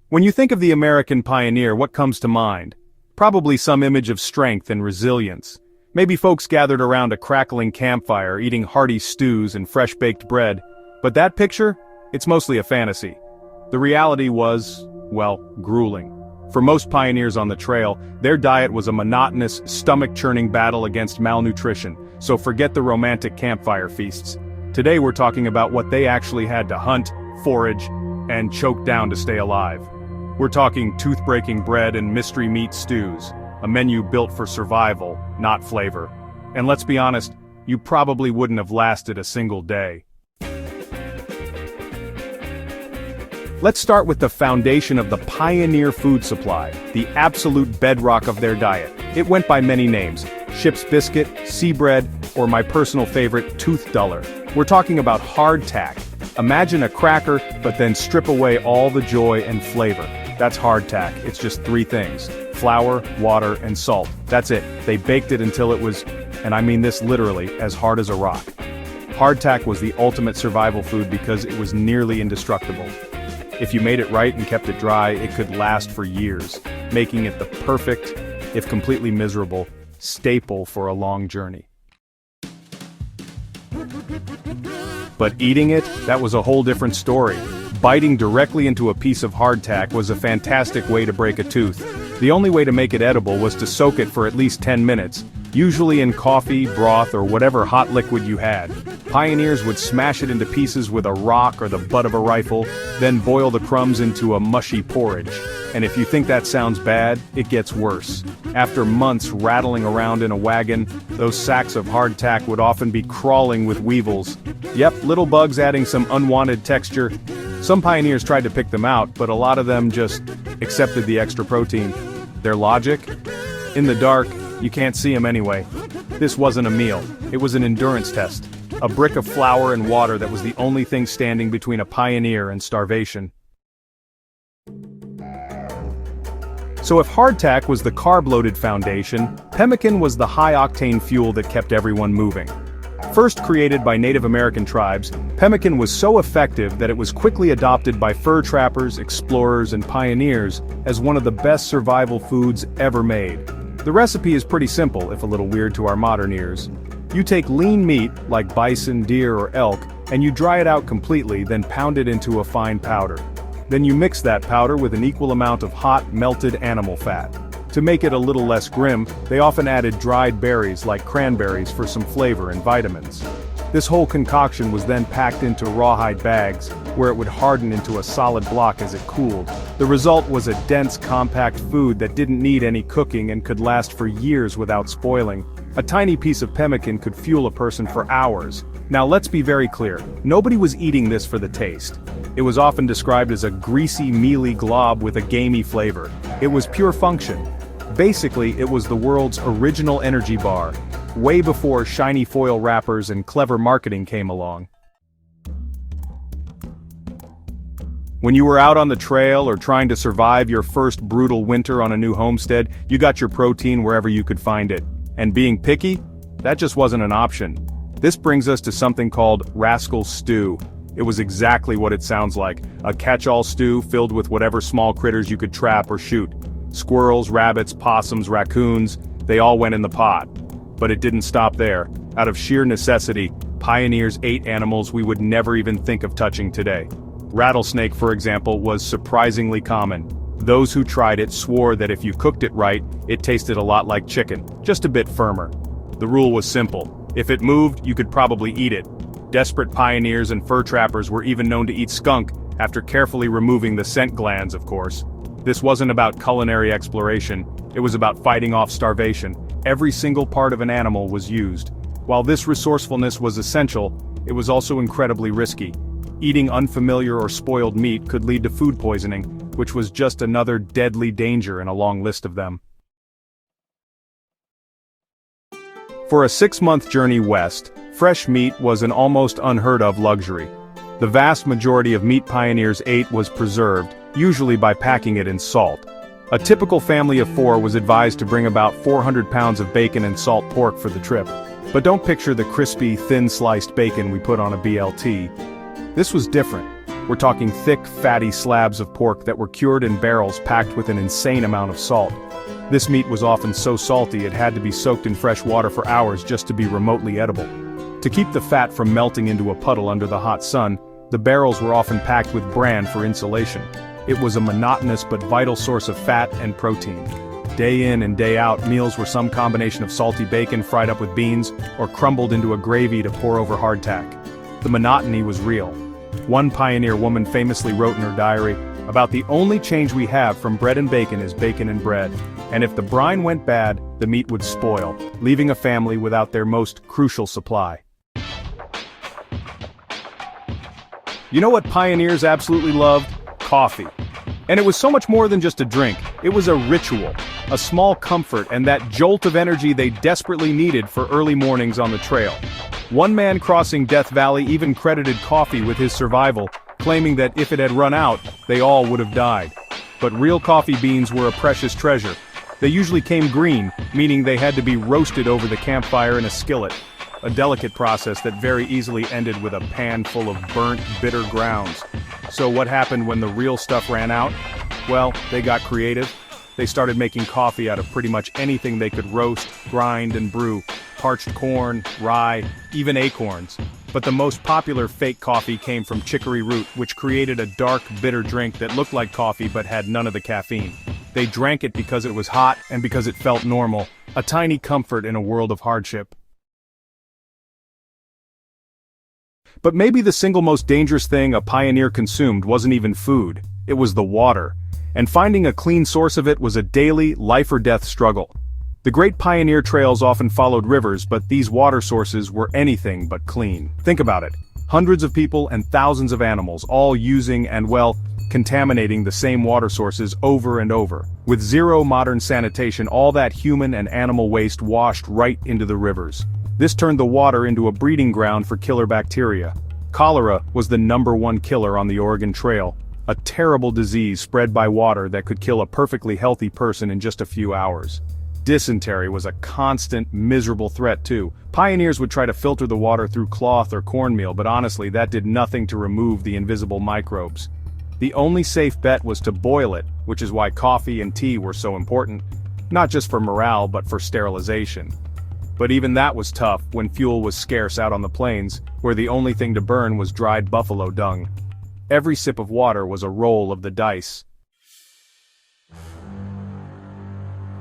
When you think of the American pioneer, what comes to mind? Probably some image of strength and resilience. Maybe folks gathered around a crackling campfire eating hearty stews and fresh-baked bread. But that picture? It's mostly a fantasy. The reality was, well, grueling. For most pioneers on the trail, their diet was a monotonous, stomach-churning battle against malnutrition, so forget the romantic campfire feasts. Today we're talking about what they actually had to hunt, forage, and choke down to stay alive. We're talking tooth-breaking bread and mystery meat stews, a menu built for survival, not flavor. And let's be honest, you probably wouldn't have lasted a single day. Let's start with the foundation of the pioneer food supply, the absolute bedrock of their diet. It went by many names: ship's biscuit, sea bread, or my personal favorite, tooth duller. We're talking about hardtack. Imagine a cracker, but then strip away all the joy and flavor. That's hardtack. It's just three things: flour, water, and salt. That's it. They baked it until it was, and I mean this literally, as hard as a rock. Hardtack was the ultimate survival food because it was nearly indestructible. If you made it right and kept it dry, it could last for years, making it the perfect, if completely miserable, staple for a long journey. But eating it, that was a whole different story. Biting directly into a piece of hardtack was a fantastic way to break a tooth. The only way to make it edible was to soak it for at least 10 minutes, usually in coffee, broth, or whatever hot liquid you had. Pioneers would smash it into pieces with a rock or the butt of a rifle, then boil the crumbs into a mushy porridge. And if you think that sounds bad, it gets worse. After months rattling around in a wagon, those sacks of hardtack would often be crawling with weevils. Yep, little bugs adding some unwanted texture. Some pioneers tried to pick them out, but a lot of them just accepted the extra protein. Their logic? In the dark, you can't see them anyway. This wasn't a meal, it was an endurance test. A brick of flour and water that was the only thing standing between a pioneer and starvation. So if hardtack was the carb-loaded foundation, pemmican was the high-octane fuel that kept everyone moving. First created by Native American tribes, pemmican was so effective that it was quickly adopted by fur trappers, explorers, and pioneers as one of the best survival foods ever made. The recipe is pretty simple, if a little weird to our modern ears. You take lean meat, like bison, deer, or elk, and you dry it out completely, then pound it into a fine powder. Then you mix that powder with an equal amount of hot, melted animal fat. To make it a little less grim, they often added dried berries like cranberries for some flavor and vitamins. This whole concoction was then packed into rawhide bags, where it would harden into a solid block as it cooled. The result was a dense, compact food that didn't need any cooking and could last for years without spoiling. A tiny piece of pemmican could fuel a person for hours. Now let's be very clear, nobody was eating this for the taste. It was often described as a greasy, mealy glob with a gamey flavor. It was pure function. Basically, it was the world's original energy bar, way before shiny foil wrappers and clever marketing came along. When you were out on the trail or trying to survive your first brutal winter on a new homestead, you got your protein wherever you could find it. And being picky? That just wasn't an option. This brings us to something called Rascal Stew. It was exactly what it sounds like, a catch-all stew filled with whatever small critters you could trap or shoot. Squirrels, rabbits, possums, raccoons, they all went in the pot. But it didn't stop there. Out of sheer necessity, pioneers ate animals we would never even think of touching today. Rattlesnake, for example, was surprisingly common. Those who tried it swore that if you cooked it right, it tasted a lot like chicken, just a bit firmer. The rule was simple. If it moved, you could probably eat it. Desperate pioneers and fur trappers were even known to eat skunk, after carefully removing the scent glands, of course. This wasn't about culinary exploration, it was about fighting off starvation. Every single part of an animal was used. While this resourcefulness was essential, it was also incredibly risky. Eating unfamiliar or spoiled meat could lead to food poisoning, which was just another deadly danger in a long list of them. For a 6-month journey west, fresh meat was an almost unheard-of luxury. The vast majority of meat pioneers ate was preserved, usually by packing it in salt. A typical family of 4 was advised to bring about 400 pounds of bacon and salt pork for the trip. But don't picture the crispy, thin-sliced bacon we put on a BLT. This was different. We're talking thick, fatty slabs of pork that were cured in barrels packed with an insane amount of salt. This meat was often so salty it had to be soaked in fresh water for hours just to be remotely edible. To keep the fat from melting into a puddle under the hot sun, the barrels were often packed with bran for insulation. It was a monotonous but vital source of fat and protein. Day in and day out, meals were some combination of salty bacon fried up with beans, or crumbled into a gravy to pour over hardtack. The monotony was real. One pioneer woman famously wrote in her diary, "About the only change we have from bread and bacon is bacon and bread. And if the brine went bad, the meat would spoil, leaving a family without their most crucial supply." You know what pioneers absolutely loved? Coffee. And it was so much more than just a drink. It was a ritual, a small comfort, and that jolt of energy they desperately needed for early mornings on the trail. One man crossing Death Valley even credited coffee with his survival, claiming that if it had run out, they all would have died. But real coffee beans were a precious treasure. They usually came green, meaning they had to be roasted over the campfire in a skillet. A delicate process that very easily ended with a pan full of burnt, bitter grounds. So what happened when the real stuff ran out? Well, they got creative. They started making coffee out of pretty much anything they could roast, grind, and brew. Parched corn, rye, even acorns. But the most popular fake coffee came from chicory root, which created a dark, bitter drink that looked like coffee but had none of the caffeine. They drank it because it was hot and because it felt normal, a tiny comfort in a world of hardship. But maybe the single most dangerous thing a pioneer consumed wasn't even food, it was the water. And finding a clean source of it was a daily, life-or-death struggle. The great pioneer trails often followed rivers, but these water sources were anything but clean. Think about it. Hundreds of people and thousands of animals, all using and, well, contaminating the same water sources over and over. With zero modern sanitation, all that human and animal waste washed right into the rivers. This turned the water into a breeding ground for killer bacteria. Cholera was the #1 killer on the Oregon Trail, a terrible disease spread by water that could kill a perfectly healthy person in just a few hours. Dysentery was a constant, miserable threat too. Pioneers would try to filter the water through cloth or cornmeal, but honestly, that did nothing to remove the invisible microbes. The only safe bet was to boil it, which is why coffee and tea were so important, not just for morale but for sterilization. But even that was tough when fuel was scarce out on the plains, where the only thing to burn was dried buffalo dung. Every sip of water was a roll of the dice.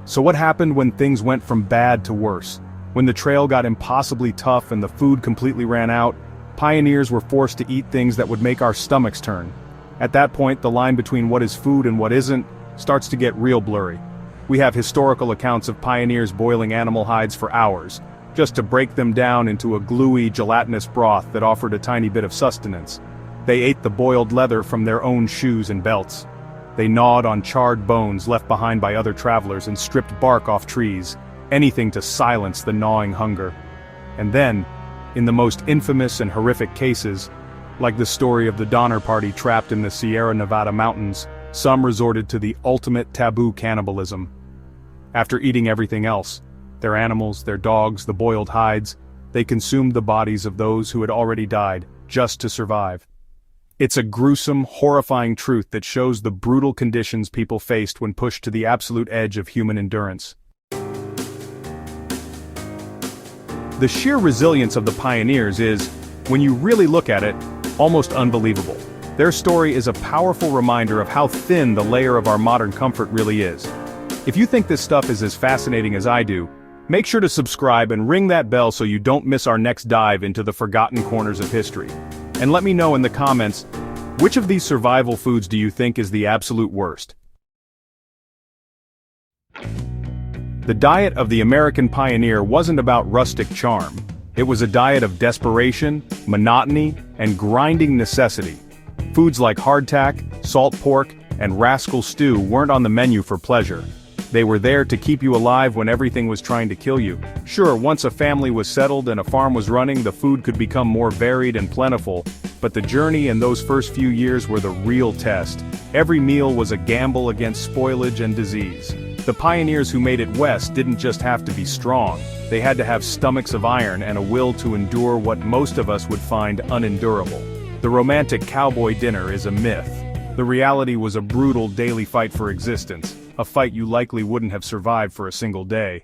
So what happened when things went from bad to worse? When the trail got impossibly tough and the food completely ran out, pioneers were forced to eat things that would make our stomachs turn. At that point, the line between what is food and what isn't starts to get real blurry. We have historical accounts of pioneers boiling animal hides for hours, just to break them down into a gluey, gelatinous broth that offered a tiny bit of sustenance. They ate the boiled leather from their own shoes and belts. They gnawed on charred bones left behind by other travelers and stripped bark off trees, anything to silence the gnawing hunger. And then, in the most infamous and horrific cases, like the story of the Donner Party trapped in the Sierra Nevada mountains, some resorted to the ultimate taboo cannibalism. After eating everything else, their animals, their dogs, the boiled hides, they consumed the bodies of those who had already died, just to survive. It's a gruesome, horrifying truth that shows the brutal conditions people faced when pushed to the absolute edge of human endurance. The sheer resilience of the pioneers is, when you really look at it, almost unbelievable. Their story is a powerful reminder of how thin the layer of our modern comfort really is. If you think this stuff is as fascinating as I do, make sure to subscribe and ring that bell so you don't miss our next dive into the forgotten corners of history. And let me know in the comments, which of these survival foods do you think is the absolute worst? The diet of the American pioneer wasn't about rustic charm. It was a diet of desperation, monotony, and grinding necessity. Foods like hardtack, salt pork, and Rascal Stew weren't on the menu for pleasure. They were there to keep you alive when everything was trying to kill you. Sure, once a family was settled and a farm was running, the food could become more varied and plentiful, but the journey and those first few years were the real test. Every meal was a gamble against spoilage and disease. The pioneers who made it west didn't just have to be strong, they had to have stomachs of iron and a will to endure what most of us would find unendurable. The romantic cowboy dinner is a myth. The reality was a brutal daily fight for existence, a fight you likely wouldn't have survived for a single day.